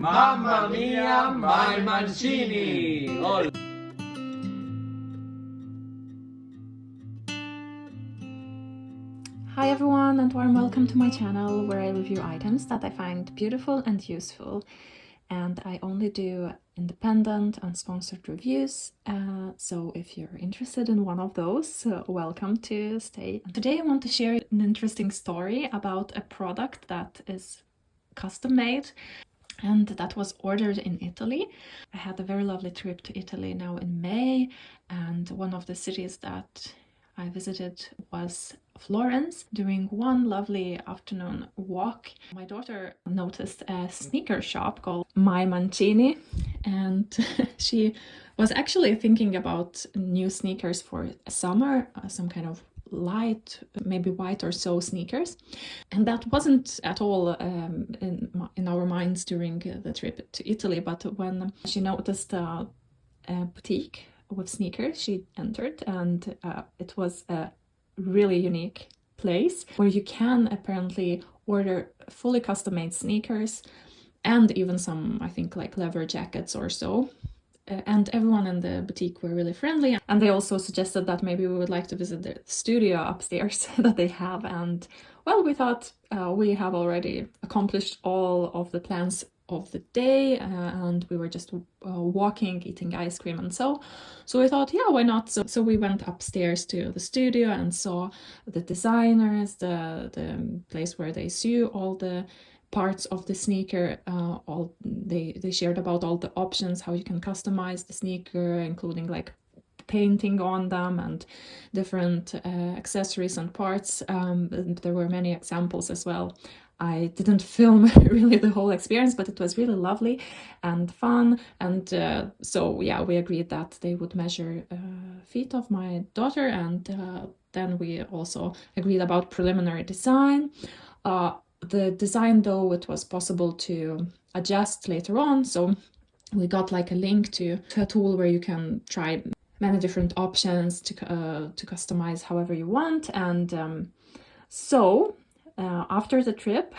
Mamma mia, my Mancini! Oh. Hi everyone, and warm welcome to my channel where I review items that I find beautiful and useful. And I only do independent, unsponsored reviews, so if you're interested in one of those, welcome to stay. Today I want to share an interesting story about a product that is custom made and that was ordered in Italy. I had a very lovely trip to Italy now in May, and one of the cities that I visited was Florence. During one lovely afternoon walk, my daughter noticed a sneaker shop called My Mancini, and she was actually thinking about new sneakers for summer, some kind of light, maybe white or so sneakers, and that wasn't at all in our minds during the trip to Italy. But when she noticed a boutique with sneakers, she entered, and it was a really unique place where you can apparently order fully custom-made sneakers and even some, I think, like leather jackets or so. And everyone in the boutique were really friendly, and they also suggested that maybe we would like to visit the studio upstairs that they have. And well, we thought we have already accomplished all of the plans of the day, and we were just walking, eating ice cream, and so we thought, yeah, why not? So we went upstairs to the studio and saw the designers, the place where they sew all the parts of the sneaker. All they shared about all the options, how you can customize the sneaker, including like painting on them and different accessories and parts. And there were many examples as well. I didn't film really the whole experience, but it was really lovely and fun. And so yeah, we agreed that they would measure feet of my daughter, and then we also agreed about preliminary design. The design, though, it was possible to adjust later on, so we got like a link to a tool where you can try many different options to customize however you want. And so after the trip,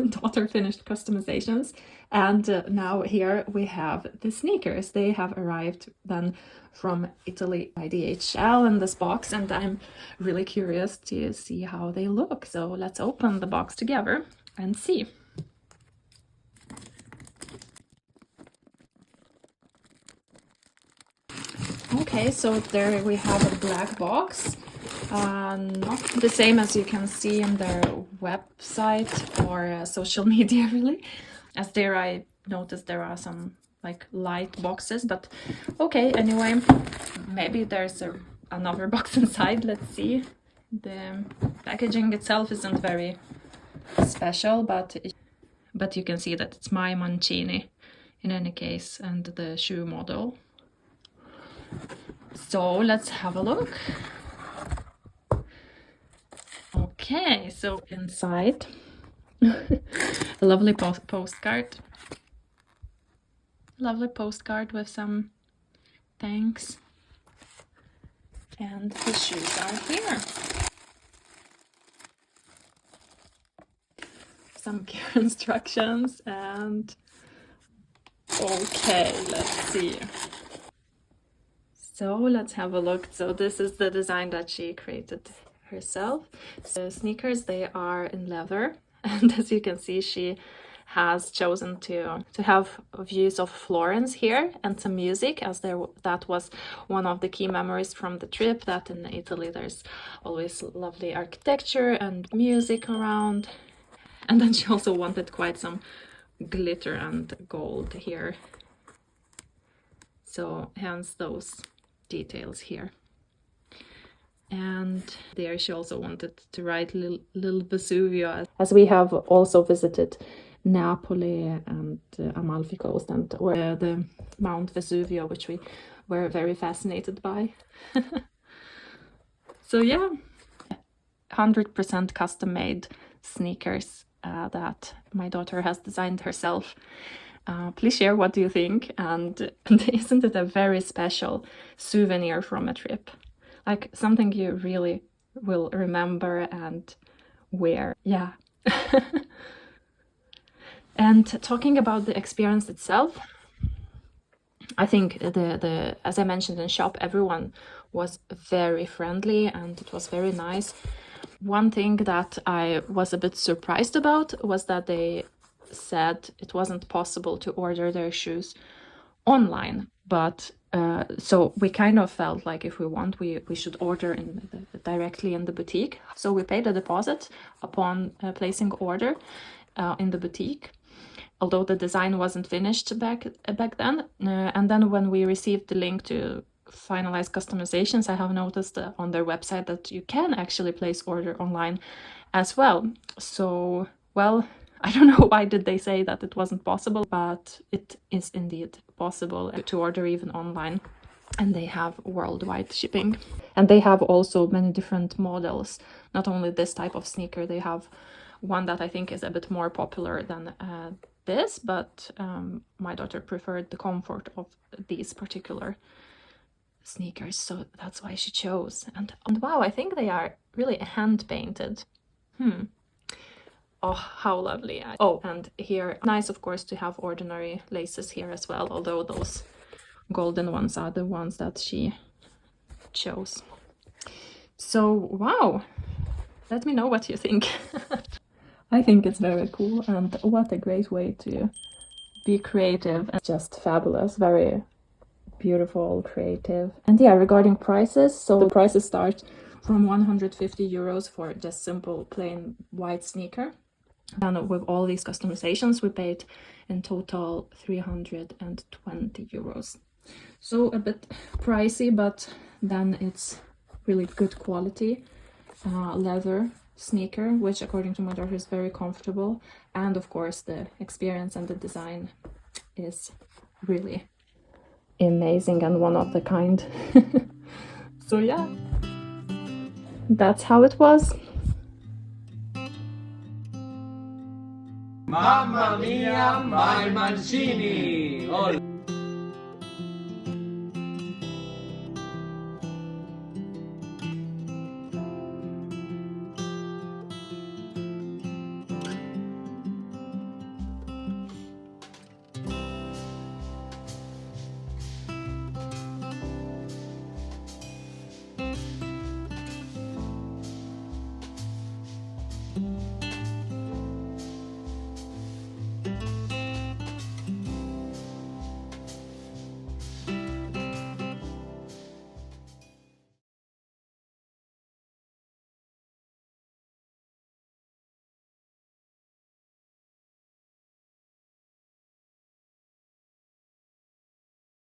daughter finished customizations, and now here we have the sneakers. They have arrived then from Italy by DHL in this box, and I'm really curious to see how they look. So let's open the box together and see. Okay, so there we have a black box. Not the same as you can see in their website or social media, really. As there I noticed there are some like light boxes, but okay, anyway, maybe there's another box inside. Let's see. The packaging itself isn't very special, but you can see that it's My Mancini in any case, and the shoe model. So let's have a look. Okay, so inside a lovely postcard. Lovely postcard with some thanks. And the shoes are here. Some care instructions, and okay, let's see. So let's have a look. So this is the design that she created herself. So sneakers, they are in leather, and as you can see, she has chosen to have views of Florence here and some music, as that was one of the key memories from the trip, that in Italy there's always lovely architecture and music around. And then she also wanted quite some glitter and gold here, so hence those details here. And there she also wanted to write little Vesuvio, as we have also visited Napoli and Amalfi Coast, and the Mount Vesuvio, which we were very fascinated by. So yeah, 100% custom made sneakers that my daughter has designed herself. Please share what do you think, and isn't it a very special souvenir from a trip? Like something you really will remember and wear. Yeah. And talking about the experience itself, I think the as I mentioned in shop, everyone was very friendly and it was very nice. One thing that I was a bit surprised about was that they said it wasn't possible to order their shoes online, but so we kind of felt like if we want, we should order directly in the boutique. So we paid a deposit upon placing order in the boutique, although the design wasn't finished back then. And then when we received the link to finalize customizations, I have noticed on their website that you can actually place order online as well. So, well, I don't know why did they say that it wasn't possible, but it is indeed possible to order even online. And they have worldwide shipping. And they have also many different models, not only this type of sneaker. They have one that I think is a bit more popular than this, but my daughter preferred the comfort of these particular sneakers, so that's why she chose. And wow, I think they are really hand painted. Oh, how lovely. Oh, and here, nice of course to have ordinary laces here as well, although those golden ones are the ones that she chose. So wow, let me know what you think. I think it's very cool, and what a great way to be creative, and just fabulous, very beautiful, creative. And yeah, regarding prices, so the prices start from 150 euros for just simple plain white sneaker. And with all these customizations, we paid in total 320 euros. So a bit pricey, but then it's really good quality leather sneaker, which according to my daughter is very comfortable. And of course the experience and the design is really amazing and one of the kind. So yeah, that's how it was. Mamma mia, my Mancini!